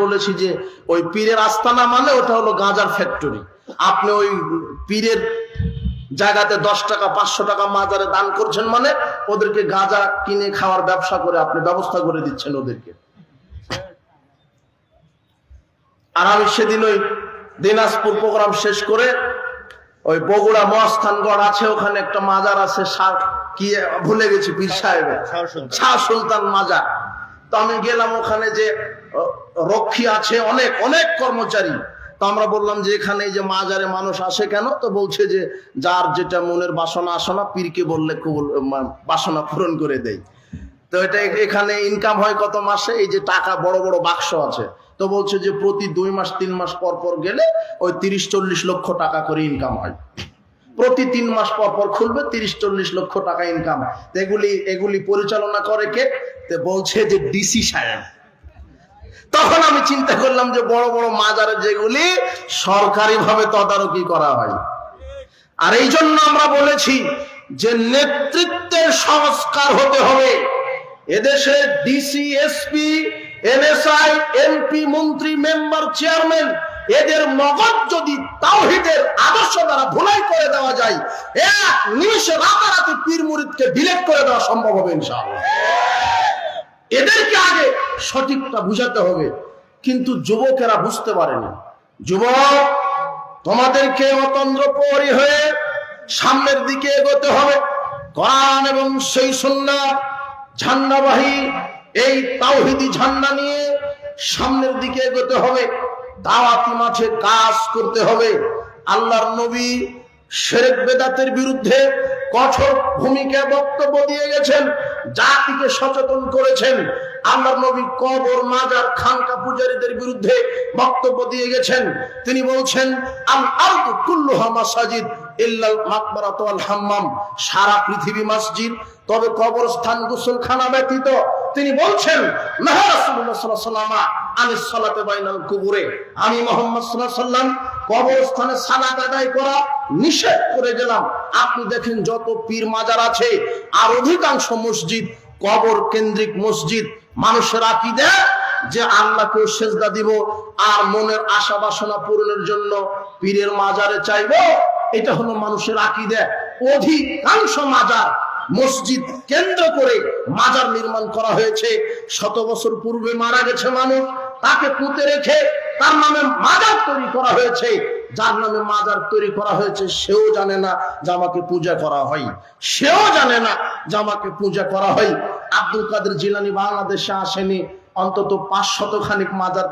বলেছি যে ওই পীরের আস্তানা মানে ওটা হলো গাঁজার ফ্যাক্টরি। আপনি ওই পীরের জায়গাতে 10 টাকা 500 টাকা মাজারে দান করছেন মানে ওদেরকে গাঁজা কিনে খাওয়ার ব্যবসা করে আপনি ব্যবস্থা করে দিচ্ছেন ওদেরকে। আর আমি সেদিন ওই দিনাজপুর প্রোগ্রাম শেষ করে ওই বগুড়া মহাস্থানগড় আছে, ওখানে একটা মাজার আছে, কি ভুলে গেছি, পীর সাহেবের শাহ সুলতান মাজার। তো আমি গেলাম, ওখানে যে রক্ষী আছে অনেক অনেক কর্মচারী। তো আমরা বললাম যে এখানে যে মাজারে মানুষ আসে কেন? তো বলছে যে যার যেটা মনের বাসনা আসনা পীরকে বললে বাসনা পূরণ করে দেয়। তো এটা এখানে ইনকাম হয় কত মাসে? এই যে টাকা বড় বড় বাক্স আছে, তো বলছে যে প্রতি 2 মাস 3 মাস পর পর গেলে ওই 30-40 লক্ষ টাকা করে ইনকাম হয়। প্রতি 3 মাস পর পর খুলবে, 30-40 লক্ষ টাকা ইনকাম। এগুলি পরিচালনা করে কে? তো বলছে যে ডিসি সাহেব। তখন আমি চিন্তা করলাম যে বড় বড় মাজারে যেগুলি সরকারি ভাবে তদারকি করা হয়। আর এই জন্য আমরা বলেছি যে নেতৃত্বের সংস্কার হতে হবে। এদেশে ডিসি, এসপি, এনএসআই, এমপি, মন্ত্রী, মেম্বার, চেয়ারম্যান, এদের মগজ যদি তাওহীদের আদর্শ দ্বারা ধুলাই করে দেওয়া যায়, এক নিমিষে রাতারাতি পীর মুরিদকে ডিলিট করে দেওয়া সম্ভব হবে ইনশাআল্লাহ। এদেরকে আগে সঠিকটা বুঝাতে হবে, কিন্তু যুবকেরা বুঝতে পারেনি। যুবক, তোমাদেরকে অতন্দ্র প্রহরী হয়ে সামনের দিকে এগোতে হবে। কোরআন এবং সেই সুন্নাহ ঝান্ডাবাহী এই তাওহীদি ঝান্ডা নিয়ে সামনের দিকে এগোতে হবে। দাওয়াতি মাঠে কাজ করতে হবে। আল্লাহর নবী শিরক বেদাতের বিরুদ্ধে কঠোর ভূমিকা বক্তব্য দিয়ে গেছেন, জাতিকে সচেতন করেছেন। আল্লাহর নবী কবর, মাজার, খানকা পূজারীদের বিরুদ্ধে বক্তব্য দিয়ে গেছেন। তিনি বলছেন আল আরদু কুল্লুহা মাসাজিদ ইল্লাল মাকবারাতু ওয়াল হাম্মাম, সারা পৃথিবী মসজিদ, তবে কবরস্থান গোসলখানা ব্যতীত। তিনি বলছেন নাহা রাসূলুল্লাহ সাল্লাল্লাহু আলাইহি ওয়াসাল্লাম আনিস সালাতে বাইনাল কুবুরে, আমি মুহাম্মদ সাল্লাল্লাহু আলাইহি ওয়াসাল্লাম কবরস্থানে সালাত আদায় করা নিষেধ করে গেলাম। আপনি দেখেন যত পীর মাজার আছে আর অধিকাংশ মসজিদ কবর কেন্দ্রিক মসজিদ। মানুষের আকীদা যে আল্লাহকে সেজদা দিব আর মনের আশা বাসনা পূরণের জন্য পীরের মাজারে চাইবো, এটা হলো মানুষের আকীদা। অধিকাংশ মাজার মসজিদ কেন্দ্র করে মাজার নির্মাণ করা হয়েছে। 100 বছর পূর্বে মারা গেছে মানুষ, তাকে পুঁতে রেখে তার নামে মাজার তৈরি করা হয়েছে। যার নামে মাজার তৈরি করা হয়েছে সেও জানে না যে আমাকে পূজা করা হয়, সেও জানে না যে আমাকে পূজা করা হয়। আব্দুল কাদের জিলানী বাংলাদেশে আসেনি, অন্তত 500 খানিক মাজার